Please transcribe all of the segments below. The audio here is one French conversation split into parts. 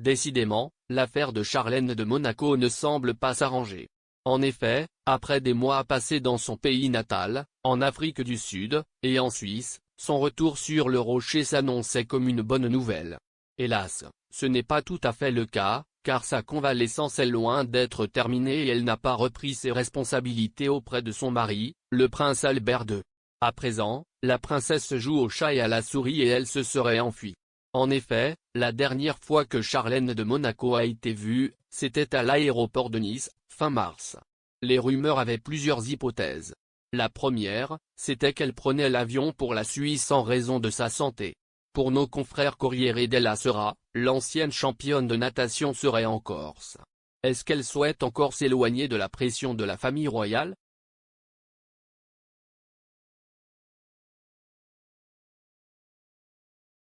Décidément, l'affaire de Charlène de Monaco ne semble pas s'arranger. En effet, après des mois passés dans son pays natal, en Afrique du Sud, et en Suisse, son retour sur le rocher s'annonçait comme une bonne nouvelle. Hélas, ce n'est pas tout à fait le cas, car sa convalescence est loin d'être terminée et elle n'a pas repris ses responsabilités auprès de son mari, le prince Albert II. À présent, la princesse joue au chat et à la souris et elle se serait enfuie. En effet, la dernière fois que Charlène de Monaco a été vue, c'était à l'aéroport de Nice, fin mars. Les rumeurs avaient plusieurs hypothèses. La première, c'était qu'elle prenait l'avion pour la Suisse en raison de sa santé. Pour nos confrères Corriere della Sera, l'ancienne championne de natation serait en Corse. Est-ce qu'elle souhaite encore s'éloigner de la pression de la famille royale?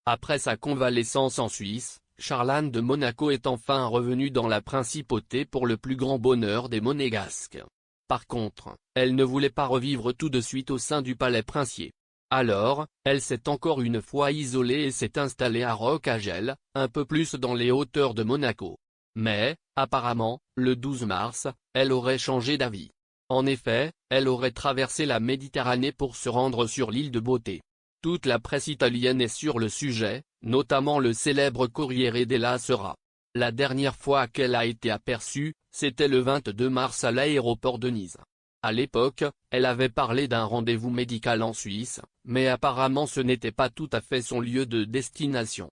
Après sa convalescence en Suisse, Charlène de Monaco est enfin revenue dans la principauté pour le plus grand bonheur des Monégasques. Par contre, elle ne voulait pas revivre tout de suite au sein du palais princier. Alors, elle s'est encore une fois isolée et s'est installée à Roccagel, un peu plus dans les hauteurs de Monaco. Mais, apparemment, le 12 mars, elle aurait changé d'avis. En effet, elle aurait traversé la Méditerranée pour se rendre sur l'île de Beauté. Toute la presse italienne est sur le sujet, notamment le célèbre Corriere della Sera. La dernière fois qu'elle a été aperçue, c'était le 22 mars à l'aéroport de Nice. À l'époque, elle avait parlé d'un rendez-vous médical en Suisse, mais apparemment ce n'était pas tout à fait son lieu de destination.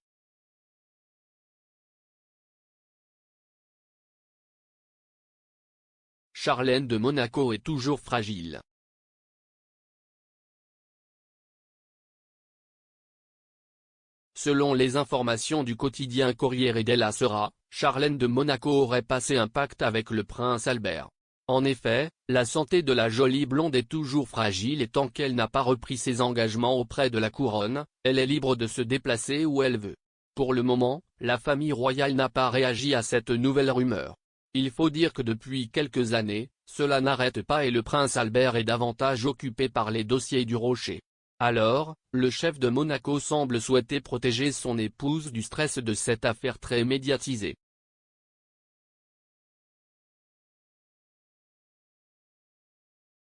Charlène de Monaco est toujours fragile. Selon les informations du quotidien Corriere della Sera, Charlène de Monaco aurait passé un pacte avec le prince Albert. En effet, la santé de la jolie blonde est toujours fragile et tant qu'elle n'a pas repris ses engagements auprès de la couronne, elle est libre de se déplacer où elle veut. Pour le moment, la famille royale n'a pas réagi à cette nouvelle rumeur. Il faut dire que depuis quelques années, cela n'arrête pas et le prince Albert est davantage occupé par les dossiers du rocher. Alors, le chef de Monaco semble souhaiter protéger son épouse du stress de cette affaire très médiatisée.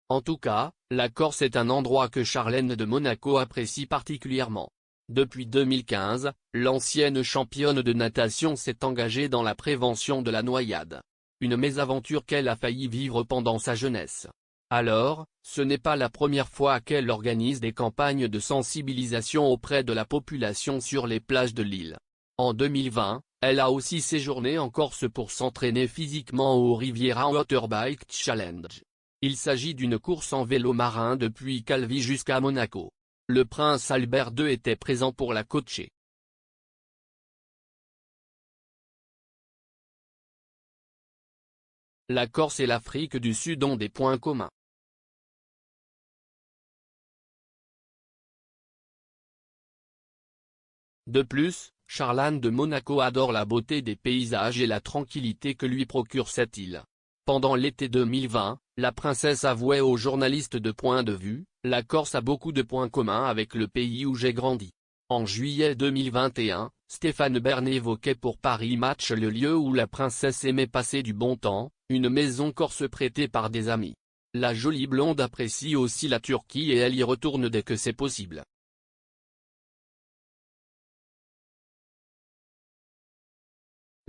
En tout cas, la Corse est un endroit que Charlène de Monaco apprécie particulièrement. Depuis 2015, l'ancienne championne de natation s'est engagée dans la prévention de la noyade. Une mésaventure qu'elle a failli vivre pendant sa jeunesse. Alors, ce n'est pas la première fois qu'elle organise des campagnes de sensibilisation auprès de la population sur les plages de l'île. En 2020, elle a aussi séjourné en Corse pour s'entraîner physiquement au Riviera Water Bike Challenge. Il s'agit d'une course en vélo marin depuis Calvi jusqu'à Monaco. Le prince Albert II était présent pour la coacher. La Corse et l'Afrique du Sud ont des points communs. De plus, Charlène de Monaco adore la beauté des paysages et la tranquillité que lui procure cette île. Pendant l'été 2020, la princesse avouait aux journalistes de Point de vue, la Corse a beaucoup de points communs avec le pays où j'ai grandi. En juillet 2021, Stéphane Bern évoquait pour Paris Match le lieu où la princesse aimait passer du bon temps, une maison corse prêtée par des amis. La jolie blonde apprécie aussi la Turquie et elle y retourne dès que c'est possible.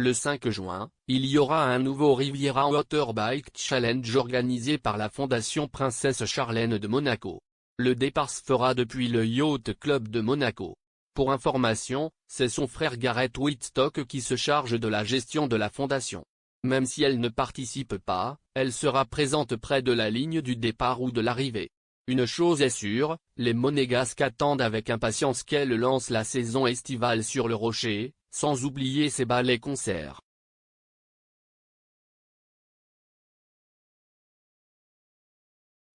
Le 5 juin, il y aura un nouveau Riviera Water Bike Challenge organisé par la Fondation Princesse Charlène de Monaco. Le départ se fera depuis le Yacht Club de Monaco. Pour information, c'est son frère Gareth Whitstock qui se charge de la gestion de la fondation. Même si elle ne participe pas, elle sera présente près de la ligne du départ ou de l'arrivée. Une chose est sûre, les Monégasques attendent avec impatience qu'elle lance la saison estivale sur le rocher, sans oublier ses ballets-concerts.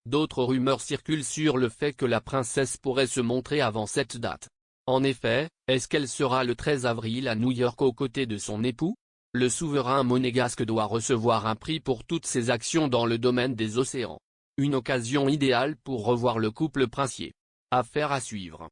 D'autres rumeurs circulent sur le fait que la princesse pourrait se montrer avant cette date. En effet, est-ce qu'elle sera le 13 avril à New York aux côtés de son époux? Le souverain monégasque doit recevoir un prix pour toutes ses actions dans le domaine des océans. Une occasion idéale pour revoir le couple princier. Affaire à suivre.